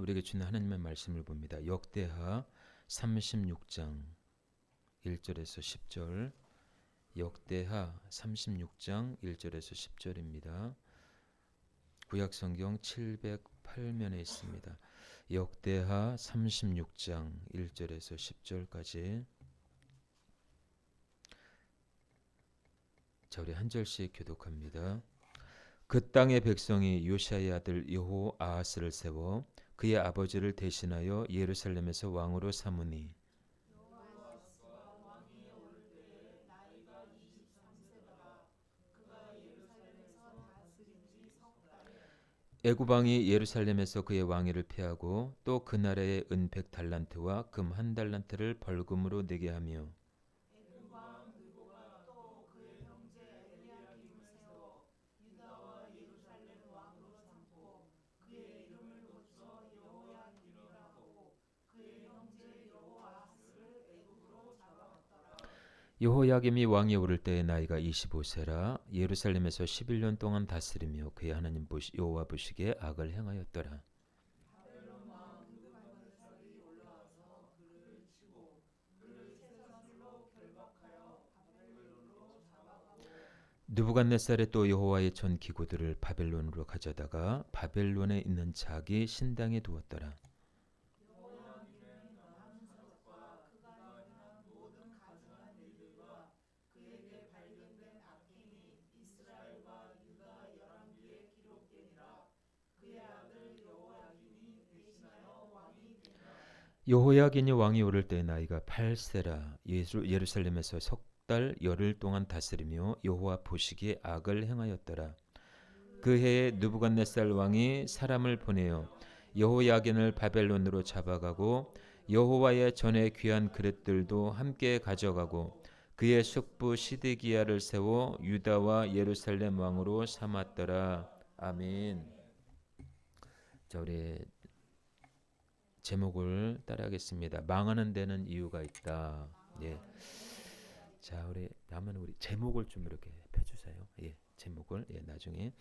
우리에게 주는 하나님의 말씀을 봅니다. 역대하 36장 1절에서 10절. 역대하 36장 1절에서 10절입니다. 구약성경 708면에 있습니다. 역대하 36장 1절에서 10절까지. 자, 우리 한 절씩 교독합니다. 그 땅의 백성이 요시아의 아들 여호아하스를 세워 그의 아버지를 대신하여 예루살렘에서 왕으로 삼으니 애굽 왕이 예루살렘에서 그의 왕위를 폐하고 또 그 나라의 은 100달란트와 금 1달란트를 벌금으로 내게 하며 여호야김이 왕에 오를 때의 나이가 25세라 예루살렘에서 11년 동안 다스리며 그의 하나님 여호와 보시기에 악을 행하였더라. 느부갓네살이 또 여호와의 전 기구들을 바벨론으로 가져다가 바벨론에 있는 자기 신당에 두었더라. 여호야긴이 왕이 오를 때의 나이가 8세라 예루살렘에서 석 달 열흘 동안 다스리며 여호와 보시기에 악을 행하였더라. 그 해에 느부갓네살 왕이 사람을 보내어 여호야긴을 바벨론으로 잡아가고 여호와의 전에 귀한 그릇들도 함께 가져가고 그의 숙부 시드기야를 세워 유다와 예루살렘 왕으로 삼았더라. 아멘. 자, 우리 제목을 따라하겠습니다. 망하는 데는 이유가 있다. 예. 자, 우리 제목을 좀 이렇게 펴주세요. 예, 제목을 나중에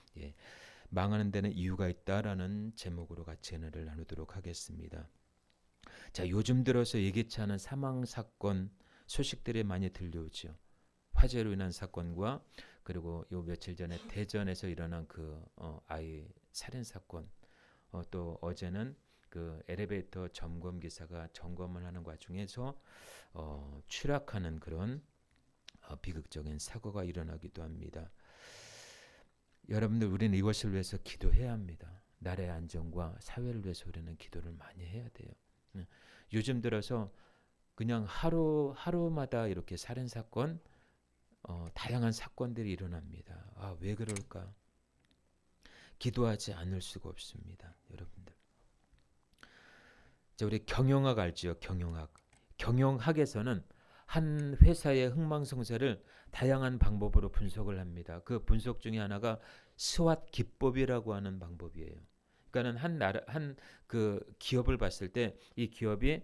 망하는 데는 이유가 있다라는 제목으로 같이 은혜를 나누도록 하겠습니다. 자, 요즘 들어서 예기치 않은 사망 사건 소식들이 많이 들려오죠. 화재로 인한 사건과 그리고 요 며칠 전에 대전에서 일어난 그 아이 살인 사건, 또 어제는 그 엘리베이터 점검 기사가 점검을 하는 과정에서 추락하는 그런 비극적인 사고가 일어나기도 합니다. 여러분들, 우리는 이것을 위해서 기도해야 합니다. 나라의 안정과 사회를 위해서 우리는 기도를 많이 해야 돼요. 요즘 들어서 그냥 하루마다 이렇게 살인 사건, 다양한 사건들이 일어납니다. 아, 왜 그럴까? 기도하지 않을 수가 없습니다, 여러분들. 자, 우리 경영학 알지요? 경영학에서는 한 회사의 흥망성쇠를 다양한 방법으로 분석을 합니다. 그 분석 중에 하나가 스왓 기법이라고 하는 방법이에요. 그러니까는 한 그 기업을 봤을 때 이 기업이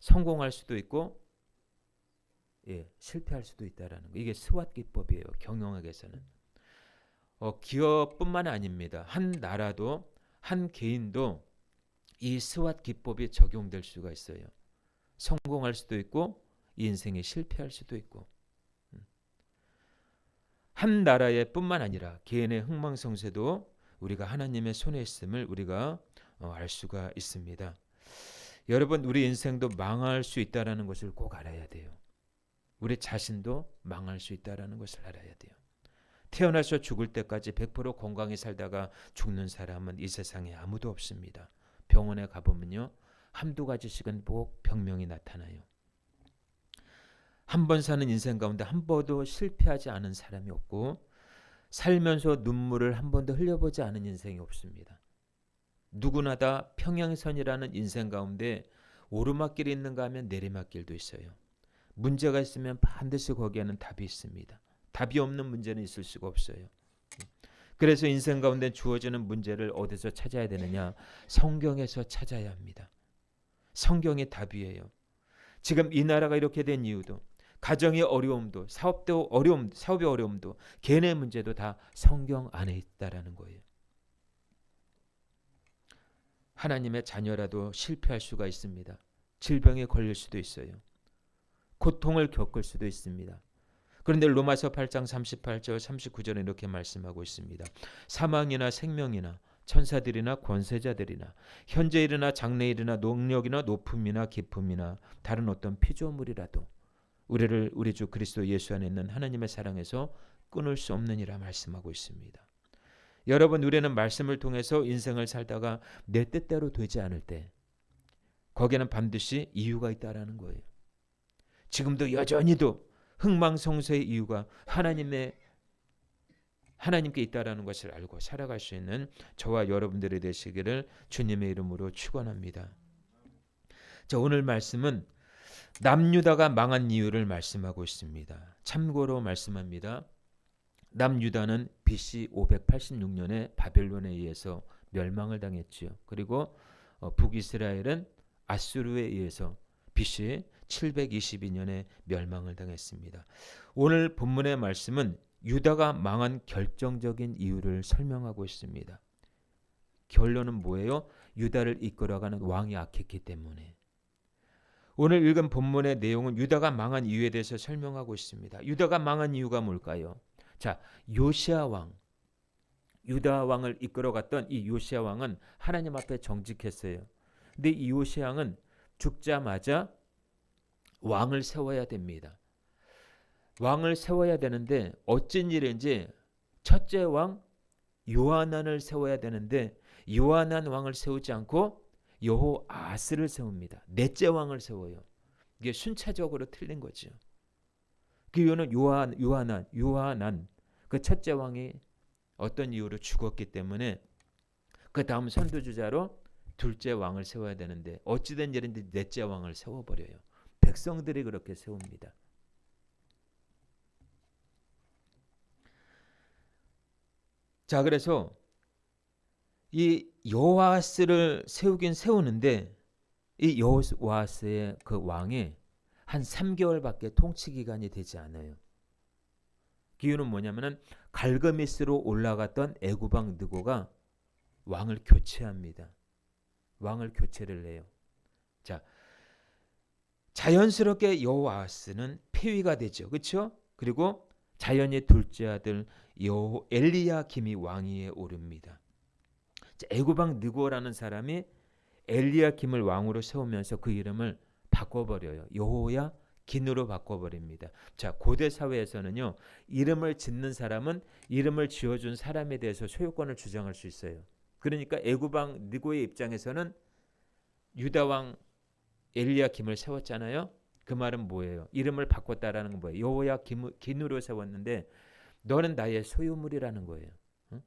성공할 수도 있고 실패할 수도 있다라는 거. 이게 스왓 기법이에요. 경영학에서는. 기업뿐만 아닙니다. 한 나라도 한 개인도 이 스왓 기법이 적용될 수가 있어요. 성공할 수도 있고 이 인생에 실패할 수도 있고. 한 나라의 뿐만 아니라 개인의 흥망성쇠도 우리가 하나님의 손에 있음을 우리가 알 수가 있습니다. 여러분, 우리 인생도 망할 수 있다는 것을 꼭 알아야 돼요. 우리 자신도 망할 수 있다는 것을 알아야 돼요. 태어나서 죽을 때까지 100% 건강히 살다가 죽는 사람은 이 세상에 아무도 없습니다. 병원에 가보면요, 한두 가지씩은 꼭 병명이 나타나요. 한 번 사는 인생 가운데 한 번도 실패하지 않은 사람이 없고 살면서 눈물을 한 번도 흘려보지 않은 인생이 없습니다. 누구나 다 평행선이라는 인생 가운데 오르막길이 있는가 하면 내리막길도 있어요. 문제가 있으면 반드시 거기에는 답이 있습니다. 답이 없는 문제는 있을 수가 없어요. 그래서 인생 가운데 주어지는 문제를 어디서 찾아야 되느냐? 성경에서 찾아야 합니다. 성경이 답이에요. 지금 이 나라가 이렇게 된 이유도, 가정의 어려움도, 사업의 어려움도, 개인의 문제도 다 성경 안에 있다라는 거예요. 하나님의 자녀라도 실패할 수가 있습니다. 질병에 걸릴 수도 있어요. 고통을 겪을 수도 있습니다. 그런데 로마서 8장 38절 39절에 이렇게 말씀하고 있습니다. 사망이나 생명이나 천사들이나 권세자들이나 현재 일이나 장래 일이나 능력이나 높음이나 깊음이나 다른 어떤 피조물이라도 우리를 우리 주 그리스도 예수 안에 있는 하나님의 사랑에서 끊을 수 없느니라 말씀하고 있습니다. 여러분, 우리는 말씀을 통해서 인생을 살다가 내 뜻대로 되지 않을 때 거기에는 반드시 이유가 있다라는 거예요. 지금도 여전히도 흥망성쇠의 이유가 하나님께 있다라는 것을 알고 살아갈 수 있는 저와 여러분들이 되시기를 주님의 이름으로 축원합니다. 자, 오늘 말씀은 남유다가 망한 이유를 말씀하고 있습니다. 참고로 말씀합니다. 남유다는 BC 586년에 바벨론에 의해서 멸망을 당했지요. 그리고 북이스라엘은 아수르에 의해서 BC 722년에 멸망을 당했습니다. 오늘 본문의 말씀은 유다가 망한 결정적인 이유를 설명하고 있습니다. 결론은 뭐예요? 유다를 이끌어가는 왕이 악했기 때문에. 오늘 읽은 본문의 내용은 유다가 망한 이유에 대해서 설명하고 있습니다. 유다가 망한 이유가 뭘까요? 자, 요시야 왕, 유다 왕을 이끌어갔던 이 요시야 왕은 하나님 앞에 정직했어요. 근데 이 요시야 왕은 죽자마자 왕을 세워야 됩니다. 왕을 세워야 되는데 어쩐 일인지 첫째 왕 요하난을 세워야 되는데 요하난 왕을 세우지 않고 여호아스를 세웁니다. 넷째 왕을 세워요. 이게 순차적으로 틀린 거죠. 그 이유는 요하난 그 첫째 왕이 어떤 이유로 죽었기 때문에 그 다음 선두주자로 둘째 왕을 세워야 되는데 어찌된 일인지 넷째 왕을 세워버려요. 백성들이 그렇게 세웁니다. 자, 그래서 이 여호아스를 세우긴 세우는데 이 여호아스의 그 왕이 한 3개월밖에 통치 기간이 되지 않아요. 그 이유는 뭐냐면은 갈그미스로 올라갔던 애굽 왕 느고가 왕을 교체합니다. 왕을 교체를 해요. 자, 자연스럽게 여호아스는 폐위가 되죠. 그렇죠? 그리고 자연히 둘째 아들 엘리야김이 왕위에 오릅니다. 애굽 왕 느고라는 사람이 엘리야김을 왕으로 세우면서 그 이름을 바꿔버려요. 여호야긴으로 바꿔버립니다. 자, 고대 사회에서는요, 이름을 짓는 사람은 이름을 지어준 사람에 대해서 소유권을 주장할 수 있어요. 그러니까 애굽 왕 느고의 입장에서는 유다 왕 엘리야김을 세웠잖아요. 그 말은 뭐예요? 이름을 바꿨다라는 건 뭐예요? 여호야긴으로 세웠는데 너는 나의 소유물이라는 거예요. 응?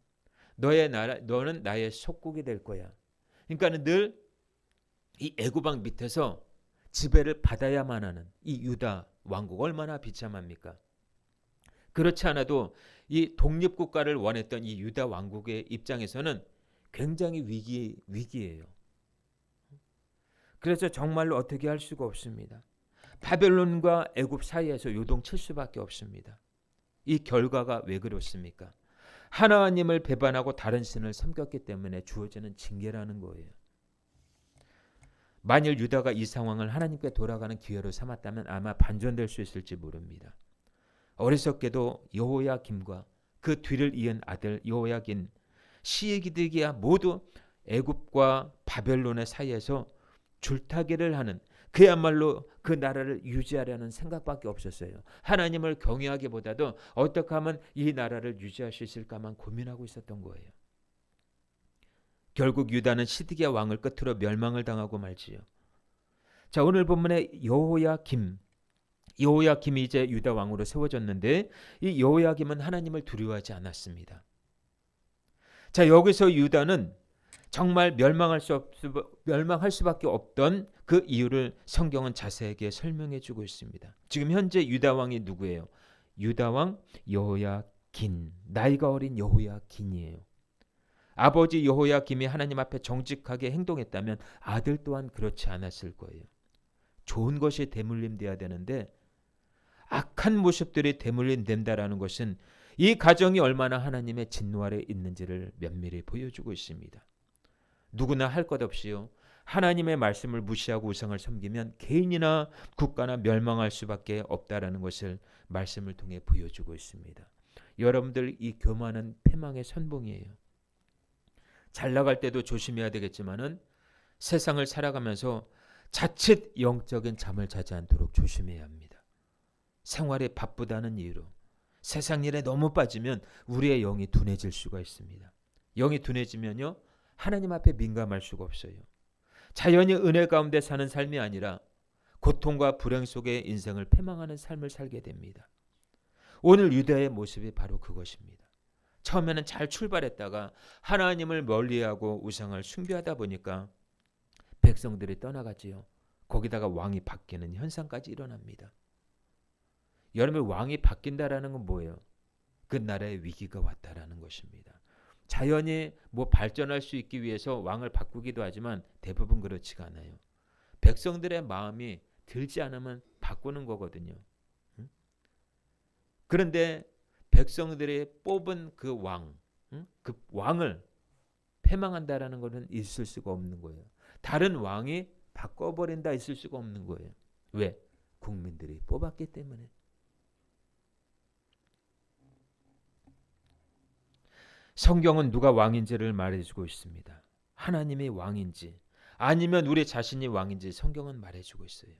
너는 나의 속국이 될 거야. 그러니까 늘 이 애굽 왕 밑에서 지배를 받아야만 하는 이 유다 왕국 얼마나 비참합니까? 그렇지 않아도 이 독립국가를 원했던 이 유다 왕국의 입장에서는 굉장히 위기예요. 그래서 정말로 어떻게 할 수가 없습니다. 바벨론과 애굽 사이에서 요동칠 수밖에 없습니다. 이 결과가 왜 그렇습니까? 하나님을 배반하고 다른 신을 섬겼기 때문에 주어지는 징계라는 거예요. 만일 유다가 이 상황을 하나님께 돌아가는 기회로 삼았다면 아마 반전될 수 있을지 모릅니다. 어리석게도 여호야김과 그 뒤를 이은 아들 여호야긴, 시기드기야 모두 애굽과 바벨론의 사이에서 줄타기를 하는, 그야말로 그 나라를 유지하려는 생각밖에 없었어요. 하나님을 경외하기보다도 어떻게 하면 이 나라를 유지할 수 있을까만 고민하고 있었던 거예요. 결국 유다는 시드기야 왕을 끝으로 멸망을 당하고 말지요. 자, 오늘 본문에 여호야김이 이제 유다 왕으로 세워졌는데 이 여호야김은 하나님을 두려워하지 않았습니다. 자, 여기서 유다는 정말 멸망할 수밖에 없던 그 이유를 성경은 자세하게 설명해 주고 있습니다. 지금 현재 유다 왕이 누구예요? 유다 왕 여호야긴, 나이가 어린 여호야긴이에요. 아버지 여호야김이 하나님 앞에 정직하게 행동했다면 아들 또한 그렇지 않았을 거예요. 좋은 것이 대물림돼야 되는데 악한 모습들이 대물림된다라는 것은 이 가정이 얼마나 하나님의 진노 아래 있는지를 면밀히 보여주고 있습니다. 누구나 할 것 없이요. 하나님의 말씀을 무시하고 우상을 섬기면 개인이나 국가나 멸망할 수밖에 없다라는 것을 말씀을 통해 보여주고 있습니다. 여러분들 이 교만은 패망의 선봉이에요. 잘 나갈 때도 조심해야 되겠지만은 세상을 살아가면서 자칫 영적인 잠을 자지 않도록 조심해야 합니다. 생활이 바쁘다는 이유로 세상 일에 너무 빠지면 우리의 영이 둔해질 수가 있습니다. 영이 둔해지면요, 하나님 앞에 민감할 수가 없어요. 자연히 은혜 가운데 사는 삶이 아니라 고통과 불행 속에 인생을 패망하는 삶을 살게 됩니다. 오늘 유다의 모습이 바로 그것입니다. 처음에는 잘 출발했다가 하나님을 멀리하고 우상을 숭배하다 보니까 백성들이 떠나가지요. 거기다가 왕이 바뀌는 현상까지 일어납니다. 여러분, 왕이 바뀐다라는 건 뭐예요? 그 나라에 위기가 왔다라는 것입니다. 자연이 뭐 발전할 수 있기 위해서 왕을 바꾸기도 하지만 대부분 그렇지가 않아요. 백성들의 마음이 들지 않으면 바꾸는 거거든요. 그런데 백성들이 뽑은 그 왕, 그 왕을 패망한다라는 것은 있을 수가 없는 거예요. 다른 왕이 바꿔버린다 있을 수가 없는 거예요. 왜? 국민들이 뽑았기 때문에. 성경은 누가 왕인지를 말해주고 있습니다. 하나님이 왕인지 아니면 우리 자신이 왕인지 성경은 말해주고 있어요.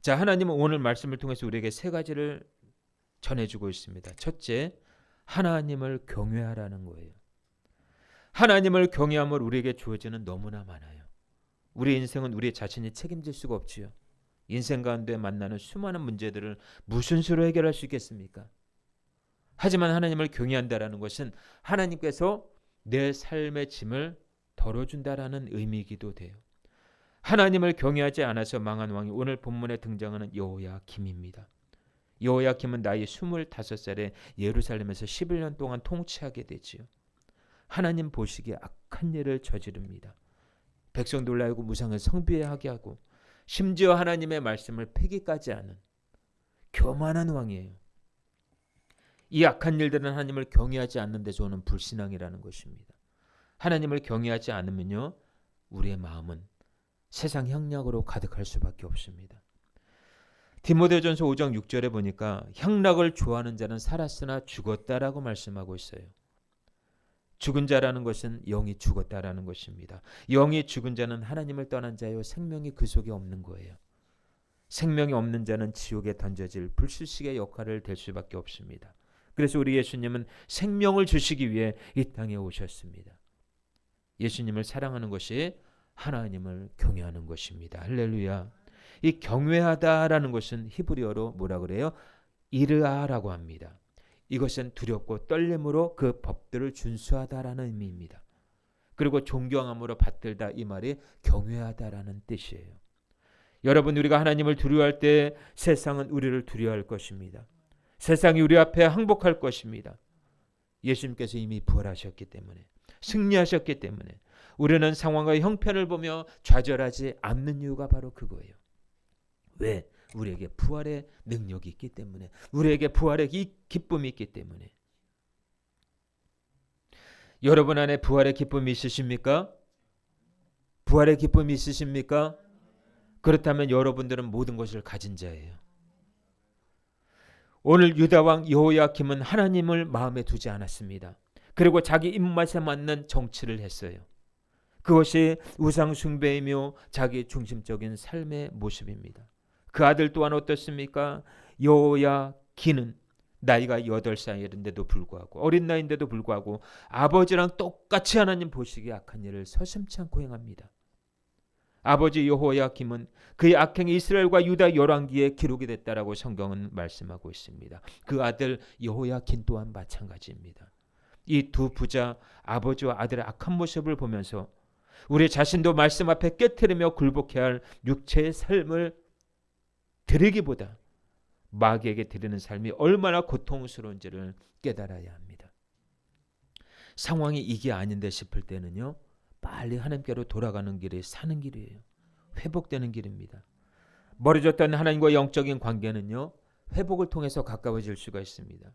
자, 하나님은 오늘 말씀을 통해서 우리에게 세 가지를 전해주고 있습니다. 첫째, 하나님을 경외하라는 거예요. 하나님을 경외함을 우리에게 주어지는 너무나 많아요. 우리 인생은 우리 자신이 책임질 수가 없지요. 인생 가운데 만나는 수많은 문제들을 무슨 수로 해결할 수 있겠습니까? 하지만 하나님을 경외한다라는 것은 하나님께서 내 삶의 짐을 덜어준다라는 의미이기도 돼요. 하나님을 경외하지 않아서 망한 왕이 오늘 본문에 등장하는 여호야김입니다. 여호야김은 나이 25살에 예루살렘에서 11년 동안 통치하게 되지요. 하나님 보시기에 악한 일을 저지릅니다. 백성들 놀라고 무상을 성비하게 하고 심지어 하나님의 말씀을 폐기까지 하는 교만한 왕이에요. 이 악한 일들은 하나님을 경외하지 않는 데서 오는 불신앙이라는 것입니다. 하나님을 경외하지 않으면요, 우리의 마음은 세상 향락으로 가득할 수밖에 없습니다. 디모데전서 5장 6절에 보니까 향락을 좋아하는 자는 살았으나 죽었다라고 말씀하고 있어요. 죽은 자라는 것은 영이 죽었다라는 것입니다. 영이 죽은 자는 하나님을 떠난 자요, 생명이 그 속에 없는 거예요. 생명이 없는 자는 지옥에 던져질 불시식의 역할을 될 수밖에 없습니다. 그래서 우리 예수님은 생명을 주시기 위해 이 땅에 오셨습니다. 예수님을 사랑하는 것이 하나님을 경외하는 것입니다. 할렐루야. 이 경외하다라는 것은 히브리어로 뭐라 그래요? 이르아라고 합니다. 이것은 두렵고 떨림으로 그 법들을 준수하다라는 의미입니다. 그리고 존경함으로 받들다, 이 말이 경외하다라는 뜻이에요. 여러분, 우리가 하나님을 두려워할 때 세상은 우리를 두려워할 것입니다. 세상이 우리 앞에 항복할 것입니다. 예수님께서 이미 부활하셨기 때문에, 승리하셨기 때문에 우리는 상황과 형편을 보며 좌절하지 않는 이유가 바로 그거예요. 왜? 우리에게 부활의 능력이 있기 때문에, 우리에게 부활의 기쁨이 있기 때문에. 여러분 안에 부활의 기쁨이 있으십니까? 부활의 기쁨이 있으십니까? 그렇다면 여러분들은 모든 것을 가진 자예요. 오늘 유다왕 여호야김은 하나님을 마음에 두지 않았습니다. 그리고 자기 입맛에 맞는 정치를 했어요. 그것이 우상 숭배이며 자기 중심적인 삶의 모습입니다. 그 아들 또한 어떻습니까? 여호야긴은 나이가 8살인데도 불구하고, 어린 나이인데도 불구하고 아버지랑 똑같이 하나님 보시기에 악한 일을 서슴지 않고 행합니다. 아버지 여호야김은 그의 악행이 이스라엘과 유다 열왕기에 기록이 됐다라고 성경은 말씀하고 있습니다. 그 아들 여호야긴 또한 마찬가지입니다. 이 두 부자, 아버지와 아들의 악한 모습을 보면서 우리 자신도 말씀 앞에 깨트리며 굴복해야 할 육체의 삶을 드리기보다 마귀에게 드리는 삶이 얼마나 고통스러운지를 깨달아야 합니다. 상황이 이게 아닌데 싶을 때는요, 빨리 하나님께로 돌아가는 길이 사는 길이에요. 회복되는 길입니다. 멀어졌던 하나님과 영적인 관계는요, 회복을 통해서 가까워질 수가 있습니다.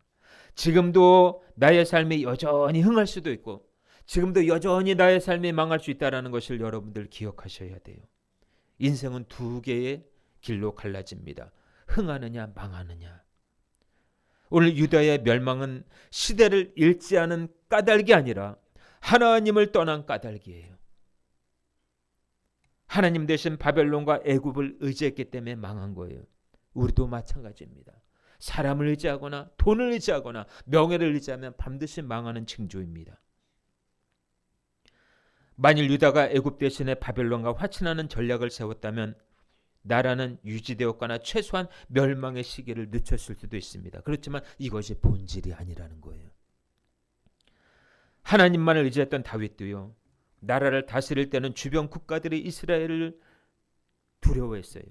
지금도 나의 삶이 여전히 흥할 수도 있고, 지금도 여전히 나의 삶이 망할 수 있다는 것을 여러분들 기억하셔야 돼요. 인생은 두 개의 길로 갈라집니다. 흥하느냐 망하느냐. 오늘 유다의 멸망은 시대를 읽지 않은 까닭이 아니라 하나님을 떠난 까닭이에요. 하나님 대신 바벨론과 애굽을 의지했기 때문에 망한 거예요. 우리도 마찬가지입니다. 사람을 의지하거나 돈을 의지하거나 명예를 의지하면 반드시 망하는 징조입니다. 만일 유다가 애굽 대신에 바벨론과 화친하는 전략을 세웠다면 나라는 유지되었거나 최소한 멸망의 시기를 늦췄을 수도 있습니다. 그렇지만 이것이 본질이 아니라는 거예요. 하나님만을 의지했던 다윗도요, 나라를 다스릴 때는 주변 국가들이 이스라엘을 두려워했어요.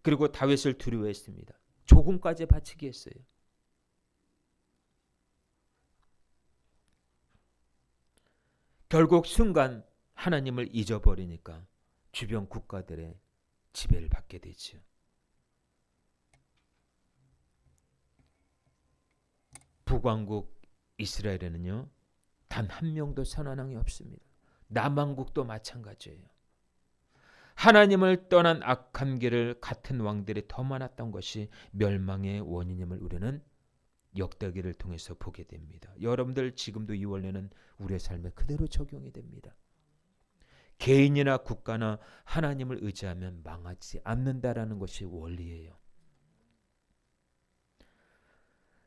그리고 다윗을 두려워했습니다. 조금까지 바치게 했어요. 결국 순간 하나님을 잊어버리니까 주변 국가들의 지배를 받게 되죠. 북왕국 이스라엘에는요, 단 한 명도 선한 왕이 없습니다. 남왕국도 마찬가지예요. 하나님을 떠난 악한 길을 같은 왕들이 더 많았던 것이 멸망의 원인임을 우리는 역대기를 통해서 보게 됩니다. 여러분들 지금도 이 원리는 우리의 삶에 그대로 적용이 됩니다. 개인이나 국가나 하나님을 의지하면 망하지 않는다라는 것이 원리예요.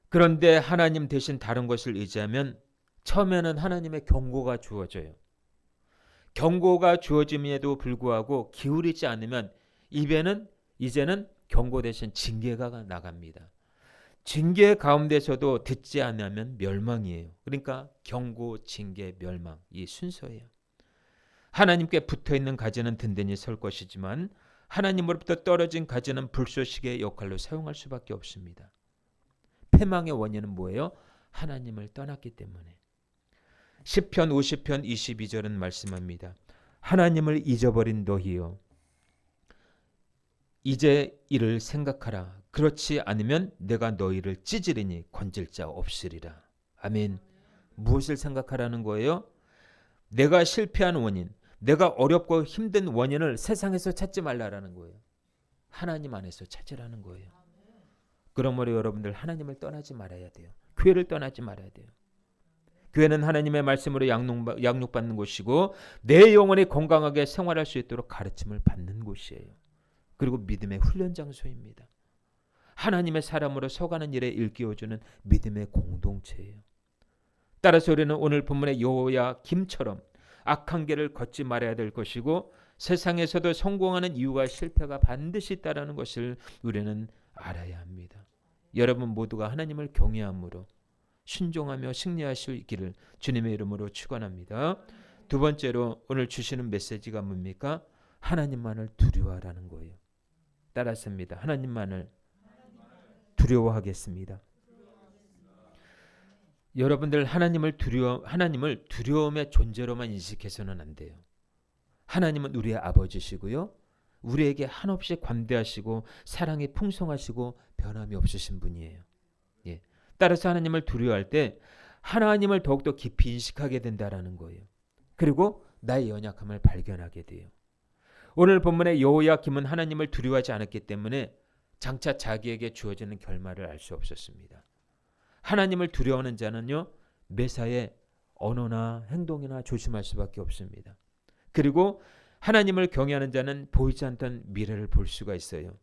그런데 하나님 대신 다른 것을 의지하면 처음에는 하나님의 경고가 주어져요. 경고가 주어짐에도 불구하고 기울이지 않으면 이제는 경고 대신 징계가 나갑니다. 징계 가운데서도 듣지 않으면 멸망이에요. 그러니까 경고, 징계, 멸망, 이 순서예요. 하나님께 붙어있는 가지는 든든히 설 것이지만 하나님으로부터 떨어진 가지는 불쏘시개의 역할로 사용할 수밖에 없습니다. 패망의 원인은 뭐예요? 하나님을 떠났기 때문에. 시편 50편 22절은 말씀합니다. 하나님을 잊어버린 너희여, 이제 이를 생각하라. 그렇지 않으면 내가 너희를 찢으리니 건질 자 없으리라. 아멘. 무엇을 생각하라는 거예요? 내가 실패한 원인, 내가 어렵고 힘든 원인을 세상에서 찾지 말라라는 거예요. 하나님 안에서 찾으라는 거예요. 그러므로 여러분들 하나님을 떠나지 말아야 돼요. 교회를 떠나지 말아야 돼요. 교회는 하나님의 말씀으로 양육받는 곳이고 내 영혼이 건강하게 생활할 수 있도록 가르침을 받는 곳이에요. 그리고 믿음의 훈련 장소입니다. 하나님의 사람으로 서가는 일에 일깨워주는 믿음의 공동체예요. 따라서 우리는 오늘 본문의 여호야김처럼 악한 길을 걷지 말아야 될 것이고 세상에서도 성공하는 이유와 실패가 반드시 있다는 것을 우리는 알아야 합니다. 여러분 모두가 하나님을 경외함으로 순종하며 승리하시기를 주님의 이름으로 축원합니다. 두 번째로 오늘 주시는 메시지가 뭡니까? 하나님만을 두려워하라는 거예요. 따라서입니다. 하나님만을 두려워하겠습니다. 여러분들 하나님을 두려움의 존재로만 인식해서는 안 돼요. 하나님은 우리의 아버지시고요. 우리에게 한없이 관대하시고 사랑이 풍성하시고 변함이 없으신 분이에요. 예. 따라서 하나님을 두려워할 때 하나님을 더욱더 깊이 인식하게 된다라는 거예요. 그리고 나의 연약함을 발견하게 돼요. 오늘 본문의 여호야김은 하나님을 두려워하지 않았기 때문에 장차 자기에게 주어지는 결말을 알 수 없었습니다. 하나님을 두려워하는 자는요, 매사에 언어나 행동이나 조심할 수밖에 없습니다. 그리고 하나님을 경외하는 자는 보이지 않던 미래를 볼 수가 있어요.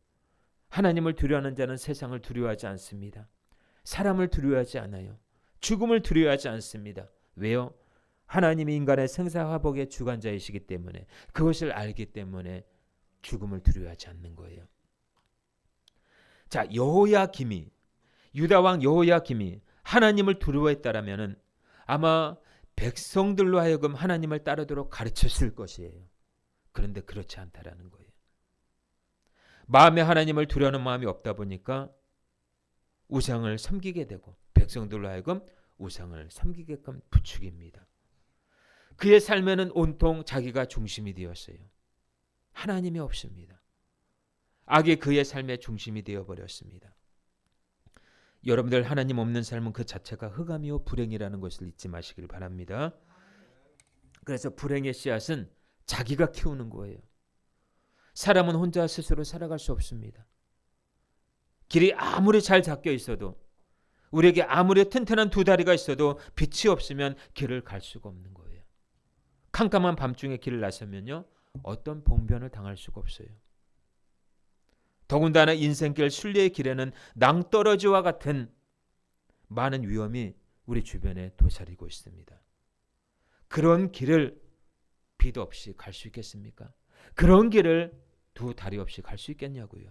하나님을 두려워하는 자는 세상을 두려워하지 않습니다. 사람을 두려워하지 않아요. 죽음을 두려워하지 않습니다. 왜요? 하나님이 인간의 생사화복의 주관자이시기 때문에, 그것을 알기 때문에 죽음을 두려워하지 않는 거예요. 자, 여호야김이, 유다 왕 여호야김이 하나님을 두려워했다라면은 아마 백성들로 하여금 하나님을 따르도록 가르쳤을 것이에요. 그런데 그렇지 않다라는 거예요. 마음에 하나님을 두려워하는 마음이 없다 보니까 우상을 섬기게 되고 백성들로 하여금 우상을 섬기게끔 부추깁니다. 그의 삶에는 온통 자기가 중심이 되었어요. 하나님이 없습니다. 악이 그의 삶의 중심이 되어버렸습니다. 여러분들 하나님 없는 삶은 그 자체가 흑암이요 불행이라는 것을 잊지 마시길 바랍니다. 그래서 불행의 씨앗은 자기가 키우는 거예요. 사람은 혼자 스스로 살아갈 수 없습니다. 길이 아무리 잘 닦여 있어도, 우리에게 아무리 튼튼한 두 다리가 있어도 빛이 없으면 길을 갈 수가 없는 거예요. 캄캄한 밤중에 길을 나서면요, 어떤 봉변을 당할 수가 없어요. 더군다나 인생길 순례의 길에는 낭떠러지와 같은 많은 위험이 우리 주변에 도사리고 있습니다. 그런 길을 빛 없이 갈 수 있겠습니까? 그런 길을 두 다리 없이 갈 수 있겠냐고요.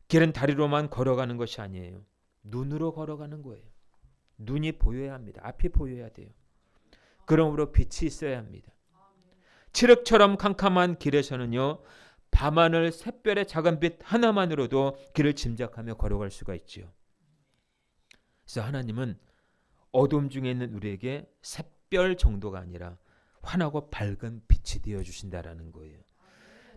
길은 다리로만 걸어가는 것이 아니에요. 눈으로 걸어가는 거예요. 눈이 보여야 합니다. 앞이 보여야 돼요. 그러므로 빛이 있어야 합니다. 칠흑처럼 캄캄한 길에서는요, 밤하늘 샛별의 작은 빛 하나만으로도 길을 짐작하며 걸어갈 수가 있지요. 그래서 하나님은 어둠 중에 있는 우리에게 샛별 정도가 아니라 환하고 밝은 빛이 되어 주신다라는 거예요.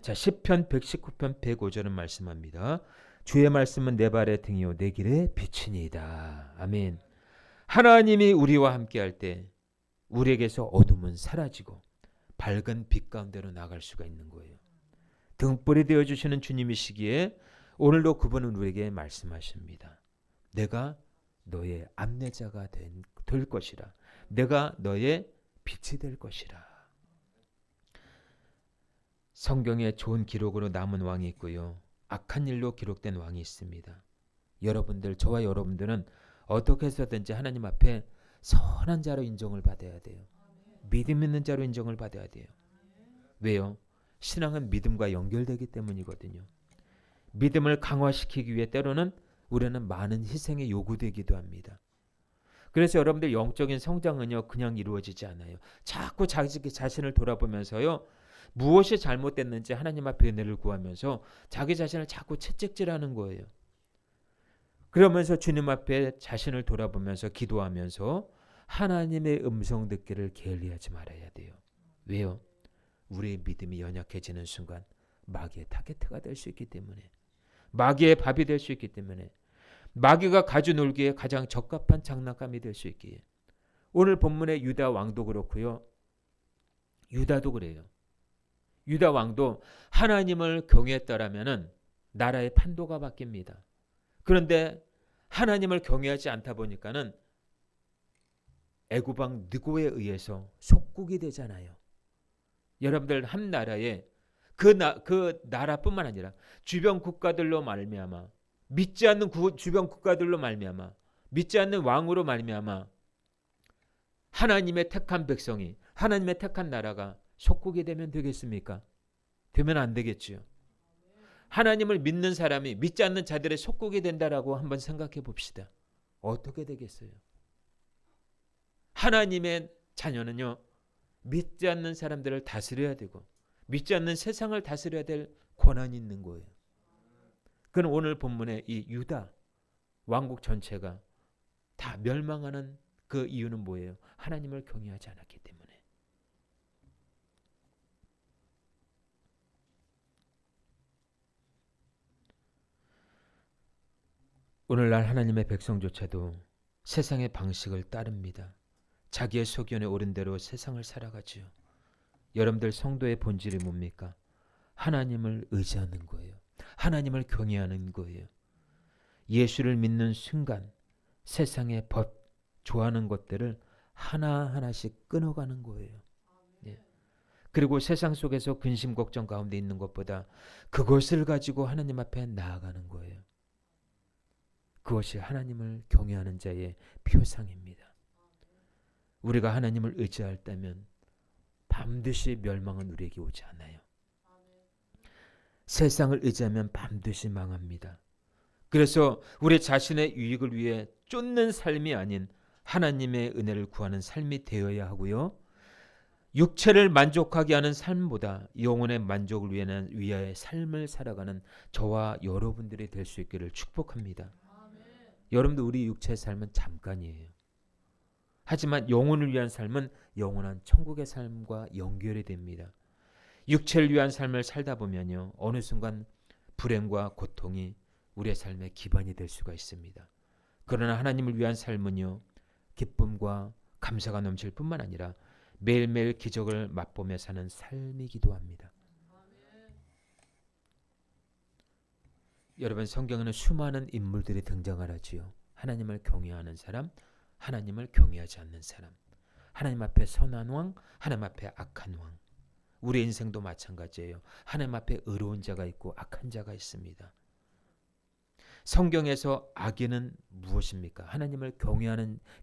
자, 시편 119편 105절은 말씀합니다. 주의 말씀은 내 발의 등이요 내 길의 빛이니이다. 아멘. 하나님이 우리와 함께할 때 우리에게서 어둠은 사라지고 밝은 빛 가운데로 나갈 수가 있는 거예요. 등불이 되어주시는 주님이시기에 오늘도 그분은 우리에게 말씀하십니다. 내가 너의 안내자가 될 것이라. 내가 너의 빛이 될 것이라. 성경에 좋은 기록으로 남은 왕이 있고요, 악한 일로 기록된 왕이 있습니다. 여러분들, 저와 여러분들은 어떻게 해서든지 하나님 앞에 선한 자로 인정을 받아야 돼요. 믿음 있는 자로 인정을 받아야 돼요. 왜요? 신앙은 믿음과 연결되기 때문이거든요. 믿음을 강화시키기 위해 때로는 우리는 많은 희생이 요구되기도 합니다. 그래서 여러분들 영적인 성장은요, 그냥 이루어지지 않아요. 자꾸 자기 자신을 돌아보면서요, 무엇이 잘못됐는지 하나님 앞에 은혜를 구하면서 자기 자신을 자꾸 채찍질하는 거예요. 그러면서 주님 앞에 자신을 돌아보면서 기도하면서 하나님의 음성 듣기를 게을리하지 말아야 돼요. 왜요? 우리의 믿음이 연약해지는 순간 마귀의 타겟트가 될 수 있기 때문에, 마귀의 밥이 될 수 있기 때문에, 마귀가 가져 놀기에 가장 적합한 장난감이 될 수 있기에. 오늘 본문의 유다 왕도 그렇고요, 유다도 그래요. 유다 왕도 하나님을 경외했더라면 나라의 판도가 바뀝니다. 그런데 하나님을 경외하지 않다 보니까는 애굽 왕 느고에 의해서 속국이 되잖아요. 여러분들, 한 나라에 그 나라뿐만 아니라 주변 국가들로 말미암아, 믿지 않는 주변 국가들로 말미암아, 믿지 않는 왕으로 말미암아 하나님의 택한 백성이, 하나님의 택한 나라가 속국이 되면 되겠습니까? 되면 안 되겠지요. 하나님을 믿는 사람이 믿지 않는 자들의 속국이 된다라고 한번 생각해 봅시다. 어떻게 되겠어요? 하나님의 자녀는요, 믿지 않는 사람들을 다스려야 되고 믿지 않는 세상을 다스려야 될 권한이 있는 거예요. 그는 오늘 본문의 이 유다 왕국 전체가 다 멸망하는 그 이유는 뭐예요? 하나님을 경외하지 않았기 때문에. 오늘날 하나님의 백성조차도 세상의 방식을 따릅니다. 자기의 소견에 오른 대로 세상을 살아가지요. 여러분들, 성도의 본질이 뭡니까? 하나님을 의지하는 거예요. 하나님을 경외하는 거예요. 예수를 믿는 순간 세상의 법, 좋아하는 것들을 하나하나씩 끊어가는 거예요. 네. 그리고 세상 속에서 근심 걱정 가운데 있는 것보다 그것을 가지고 하나님 앞에 나아가는 거예요. 그것이 하나님을 경외하는 자의 표상입니다. 우리가 하나님을 의지할 때면 반드시 멸망은 우리에게 오지 않아요. 세상을 의지하면 반드시 망합니다. 그래서 우리 자신의 유익을 위해 쫓는 삶이 아닌 하나님의 은혜를 구하는 삶이 되어야 하고요, 육체를 만족하게 하는 삶보다 영혼의 만족을 위하여 삶을 살아가는 저와 여러분들이 될 수 있기를 축복합니다. 여러분들, 우리 육체의 삶은 잠깐이에요. 하지만 영혼을 위한 삶은 영원한 천국의 삶과 연결이 됩니다. 육체를 위한 삶을 살다 보면요, 어느 순간 불행과 고통이 우리의 삶의 기반이 될 수가 있습니다. 그러나 하나님을 위한 삶은요, 기쁨과 감사가 넘칠 뿐만 아니라 매일매일 기적을 맛보며 사는 삶이기도 합니다. 여러분, 성경에는 수많은 인물들이 등장을 하지요. 하나님을 경외하는 사람, 하나님을 경외하지 않는 사람, 하나님 앞에 선한 왕, 하나님 앞에 악한 왕. 우리 인생도 마찬가지예요. 하나님 앞에 의로운 자가 있고 악한 자가 있습니다. 성경에서 악인은 무엇입니까? 하나님을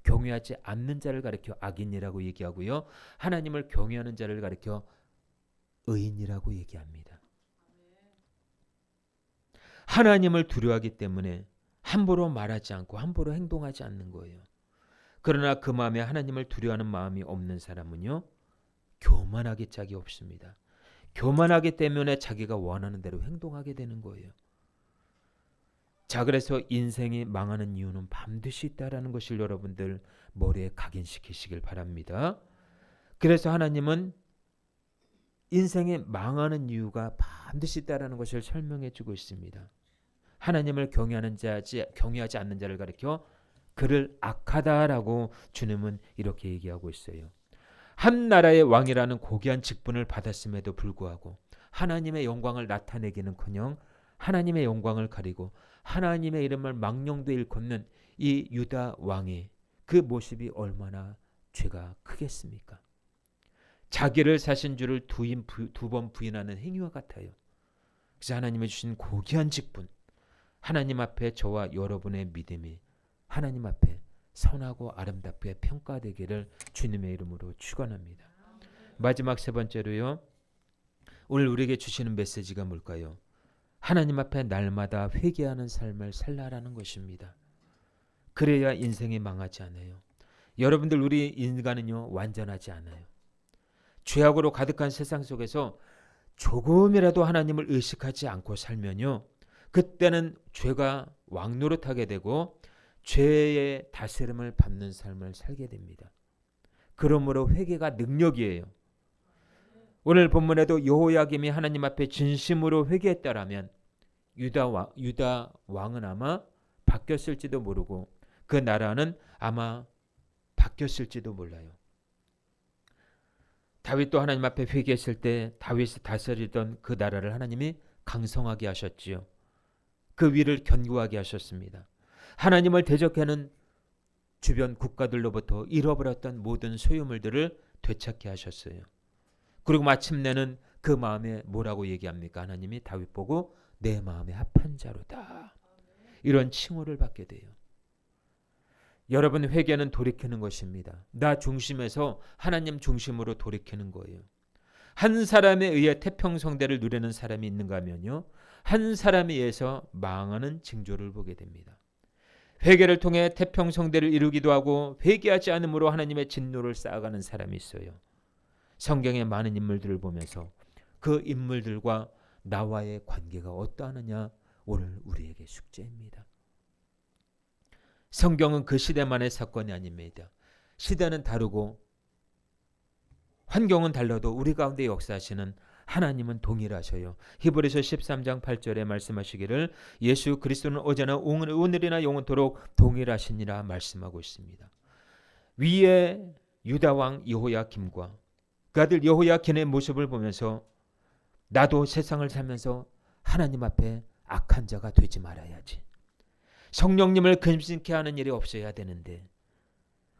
경외하지 않는 자를 가리켜 악인이라고 얘기하고요. 하나님을 경외하는 자를 가리켜 의인이라고 얘기합니다. 하나님을 두려워하기 때문에 함부로 말하지 않고 함부로 행동하지 않는 거예요. 그러나 그 마음에 하나님을 두려워하는 마음이 없는 사람은요, 교만하기 짝이 없습니다. 교만하기 때문에 자기가 원하는 대로 행동하게 되는 거예요. 자, 그래서 인생이 망하는 이유는 반드시 있다라는 것을 여러분들 머리에 각인시키시길 바랍니다. 그래서 하나님은 인생이 망하는 이유가 반드시 있다라는 것을 설명해 주고 있습니다. 하나님을 경외하지 않는 자를 가리켜 그를 악하다라고 주님은 이렇게 얘기하고 있어요. 한 나라의 왕이라는 고귀한 직분을 받았음에도 불구하고 하나님의 영광을 나타내기는커녕 하나님의 영광을 가리고 하나님의 이름을 망령도 일컫는 이 유다 왕의 그 모습이 얼마나 죄가 크겠습니까? 자기를 사신 줄을 두 번 부인하는 행위와 같아요. 그래서 하나님이 주신 고귀한 직분, 하나님 앞에 저와 여러분의 믿음이 하나님 앞에 선하고 아름답게 평가되기를 주님의 이름으로 축원합니다. 마지막 세 번째로요, 오늘 우리에게 주시는 메시지가 뭘까요? 하나님 앞에 날마다 회개하는 삶을 살라라는 것입니다. 그래야 인생이 망하지 않아요. 여러분들, 우리 인간은요, 완전하지 않아요. 죄악으로 가득한 세상 속에서 조금이라도 하나님을 의식하지 않고 살면요, 그때는 죄가 왕노릇하게 되고 죄의 다스림을 받는 삶을 살게 됩니다. 그러므로 회개가 능력이에요. 오늘 본문에도 여호야김이 하나님 앞에 진심으로 회개했다라면 유다 왕은 아마 바뀌었을지도 모르고 그 나라는 아마 바뀌었을지도 몰라요. 다윗도 하나님 앞에 회개했을 때 다윗이 다스리던 그 나라를 하나님이 강성하게 하셨지요. 그 위를 견고하게 하셨습니다. 하나님을 대적하는 주변 국가들로부터 잃어버렸던 모든 소유물들을 되찾게 하셨어요. 그리고 마침내는 그 마음에 뭐라고 얘기합니까? 하나님이 다윗 보고 내 마음에 합한 자로다, 이런 칭호를 받게 돼요. 여러분, 회개는 돌이키는 것입니다. 나 중심에서 하나님 중심으로 돌이키는 거예요. 한 사람에 의해 태평성대를 누리는 사람이 있는가 하면요, 한 사람에 의해서 망하는 징조를 보게 됩니다. 회개를 통해 태평성대를 이루기도 하고 회개하지 않음으로 하나님의 진노를 쌓아가는 사람이 있어요. 성경의 많은 인물들을 보면서 그 인물들과 나와의 관계가 어떠하느냐, 오늘 우리에게 숙제입니다. 성경은 그 시대만의 사건이 아닙니다. 시대는 다르고 환경은 달라도 우리 가운데 역사하시는 하나님은 동일하셔요. 히브리서 13장 8절에 말씀하시기를 예수 그리스도는 어제나 오늘이나 영원토록 동일하시니라 말씀하고 있습니다. 위에 유다왕 여호야김과 그 아들 여호야긴의 모습을 보면서 나도 세상을 살면서 하나님 앞에 악한 자가 되지 말아야지. 성령님을 근심케 하는 일이 없어야 되는데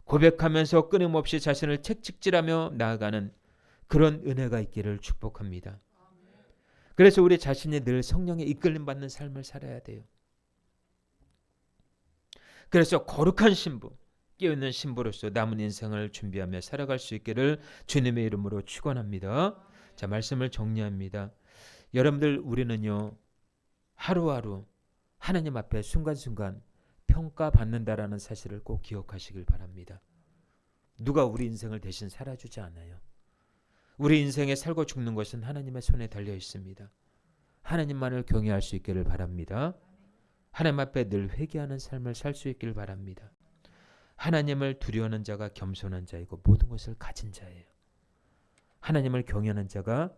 고백하면서 끊임없이 자신을 채찍질하며 나아가는 그런 은혜가 있기를 축복합니다. 그래서 우리 자신이 늘 성령의 이끌림 받는 삶을 살아야 돼요. 그래서 거룩한 신부, 깨어있는 신부로서 남은 인생을 준비하며 살아갈 수 있기를 주님의 이름으로 축원합니다. 자, 말씀을 정리합니다. 여러분들, 우리는요, 하루하루 하나님 앞에 순간순간 평가받는다라는 사실을 꼭 기억하시길 바랍니다. 누가 우리 인생을 대신 살아주지 않아요. 우리 인생에 살고 죽는 것은 하나님의 손에 달려 있습니다. 하나님만을 경외할 수 있기를 바랍니다. 하나님 앞에 늘 회개하는 삶을 살 수 있기를 바랍니다. 하나님을 두려워하는 자가 겸손한 자이고 모든 것을 가진 자예요. 하나님을 경외하는 자가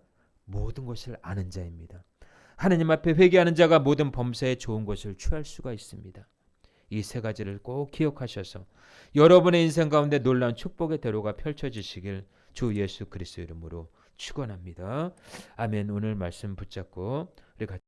모든 것을 아는 자입니다. 하나님 앞에 회개하는 자가 모든 범사에 좋은 것을 취할 수가 있습니다. 이 세 가지를 꼭 기억하셔서 여러분의 인생 가운데 놀라운 축복의 대로가 펼쳐지시길 주 예수 그리스도 이름으로 축원합니다. 아멘. 오늘 말씀 붙잡고 우리 같이